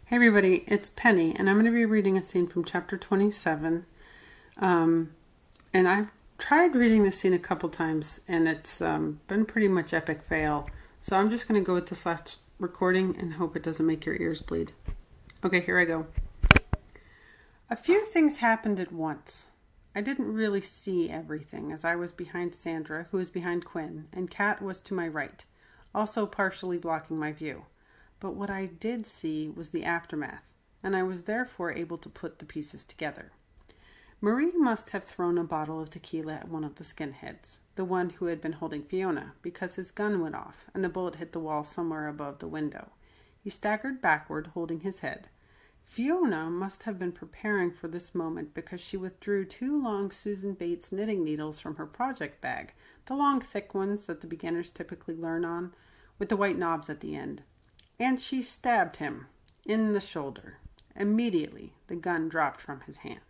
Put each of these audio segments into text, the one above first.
Hey everybody, it's Penny, and I'm going to be reading a scene from chapter 27. And I've tried reading this scene a couple times, and it's been pretty much epic fail. So I'm just going to go with this last recording and hope it doesn't make your ears bleed. Okay, here I go. A few things happened at once. I didn't really see everything, as I was behind Sandra, who was behind Quinn, and Kat was to my right, also partially blocking my view. But what I did see was the aftermath, and I was therefore able to put the pieces together. Marie must have thrown a bottle of tequila at one of the skinheads, the one who had been holding Fiona, because his gun went off, and the bullet hit the wall somewhere above the window. He staggered backward, holding his head. Fiona must have been preparing for this moment because she withdrew 2 long Susan Bates knitting needles from her project bag, the long thick ones that the beginners typically learn on, with the white knobs at the end. And she stabbed him in the shoulder. Immediately, the gun dropped from his hand.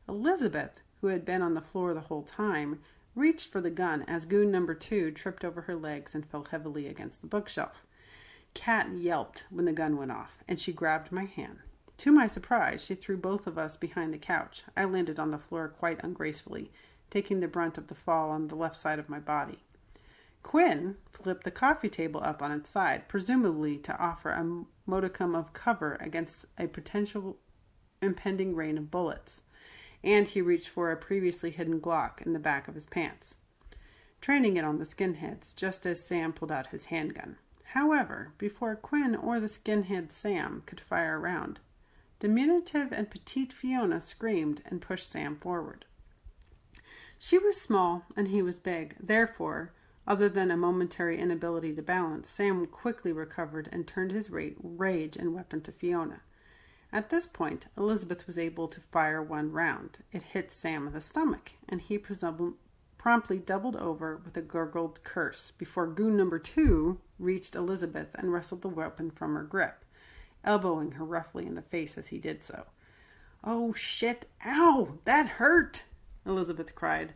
Elizabeth, who had been on the floor the whole time, reached for the gun as goon number 2 tripped over her legs and fell heavily against the bookshelf. Kat yelped when the gun went off, and she grabbed my hand. To my surprise, she threw both of us behind the couch. I landed on the floor quite ungracefully, taking the brunt of the fall on the left side of my body. Quinn flipped the coffee table up on its side, presumably to offer a modicum of cover against a potential impending rain of bullets, and he reached for a previously hidden Glock in the back of his pants, training it on the skinheads just as Sam pulled out his handgun. However, before Quinn or the skinhead Sam could fire a round, diminutive and petite Fiona screamed and pushed Sam forward. She was small and he was big, therefore, other than a momentary inability to balance, Sam quickly recovered and turned his rage and weapon to Fiona. At this point, Elizabeth was able to fire one round. It hit Sam in the stomach, and he promptly doubled over with a gurgled curse before goon number 2 reached Elizabeth and wrestled the weapon from her grip, elbowing her roughly in the face as he did so. "Oh shit, ow, that hurt!" Elizabeth cried.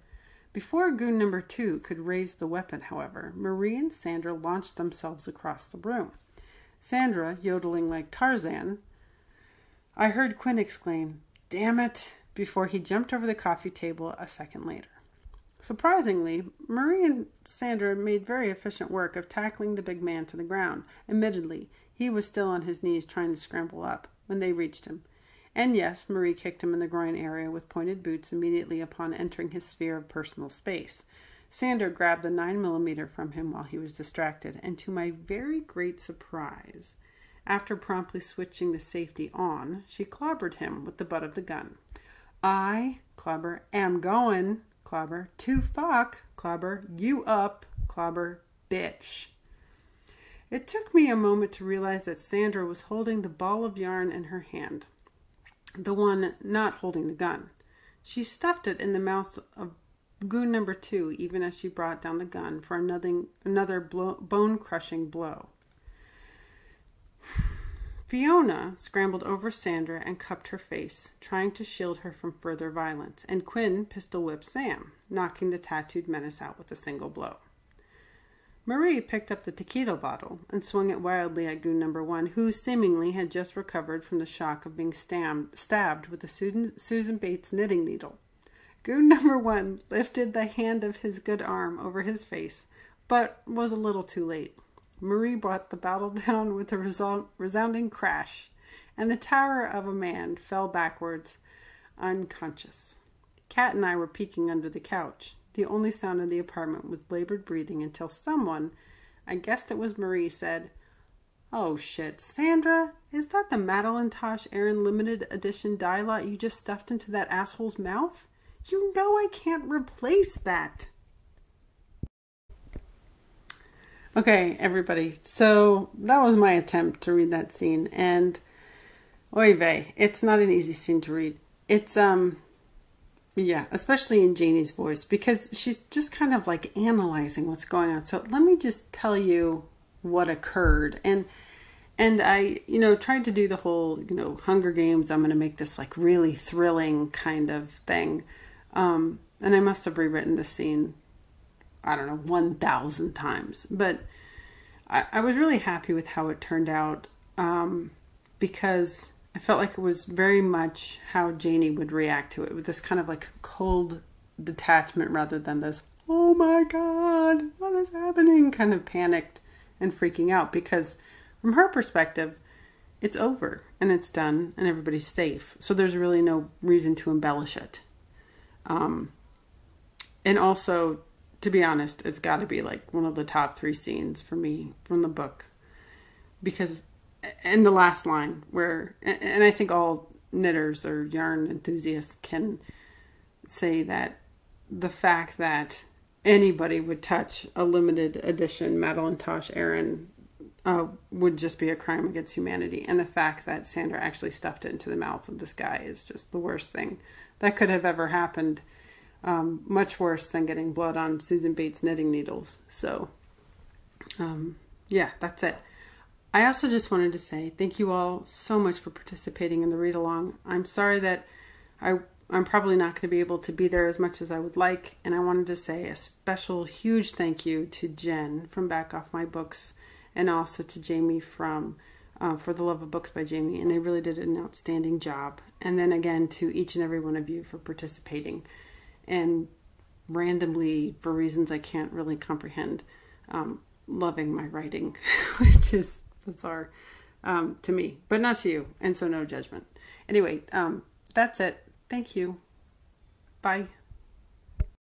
Before goon number 2 could raise the weapon, however, Marie and Sandra launched themselves across the room. Sandra yodeling like Tarzan. I heard Quinn exclaim, "Damn it," before he jumped over the coffee table a second later. Surprisingly, Marie and Sandra made very efficient work of tackling the big man to the ground. Admittedly, he was still on his knees trying to scramble up when they reached him. And yes, Marie kicked him in the groin area with pointed boots immediately upon entering his sphere of personal space. Sandra grabbed the 9mm from him while he was distracted, and to my very great surprise, after promptly switching the safety on, she clobbered him with the butt of the gun. "I, clobber, am going, clobber, to fuck, clobber, you up, clobber, bitch." It took me a moment to realize that Sandra was holding the ball of yarn in her hand. The one not holding the gun. She stuffed it in the mouth of goon number 2 even as she brought down the gun for another bone-crushing blow. Fiona scrambled over Sandra and cupped her face, trying to shield her from further violence, and Quinn pistol-whipped Sam, knocking the tattooed menace out with a single blow. Marie picked up the tequila bottle and swung it wildly at goon number 1, who seemingly had just recovered from the shock of being stabbed with a Susan Bates knitting needle. Goon number 1 lifted the hand of his good arm over his face, but was a little too late. Marie brought the bottle down with a resounding crash, and the tower of a man fell backwards, unconscious. Kat and I were peeking under the couch. The only sound in the apartment was labored breathing until someone, I guessed it was Marie, said, "Oh shit, Sandra, is that the Madeline-Tosh Aaron limited edition dye lot you just stuffed into that asshole's mouth? You know I can't replace that." Okay, everybody, so that was my attempt to read that scene, and oy vey, it's not an easy scene to read. It's, yeah, especially in Janie's voice, because she's just kind of like analyzing what's going on. So let me just tell you what occurred. And I, tried to do the whole, Hunger Games, I'm going to make this like really thrilling kind of thing. And I must have rewritten the scene, I don't know, 1,000 times. But I was really happy with how it turned out. because I felt like it was very much how Janie would react to it, with this kind of like cold detachment rather than this, oh my God, what is happening? Kind of panicked and freaking out, because from her perspective, it's over and it's done and everybody's safe. So there's really no reason to embellish it. And also, to be honest, it's got to be like one of the top 3 scenes for me from the book. Because in the last line where, and I think all knitters or yarn enthusiasts can say that the fact that anybody would touch a limited edition Madeline Tosh Erin would just be a crime against humanity. And the fact that Sandra actually stuffed it into the mouth of this guy is just the worst thing that could have ever happened. Much worse than getting blood on Susan Bates' knitting needles. So, yeah, that's it. I also just wanted to say thank you all so much for participating in the read-along. I'm sorry that I'm probably not going to be able to be there as much as I would like. And I wanted to say a special, huge thank you to Jen from Back Off My Books, and also to Jamie from For the Love of Books by Jamie. And they really did an outstanding job. And then again, to each and every one of you for participating. And randomly, for reasons I can't really comprehend, loving my writing, which is bizarre to me, but not to you. And so no judgment. Anyway, that's it. Thank you. Bye.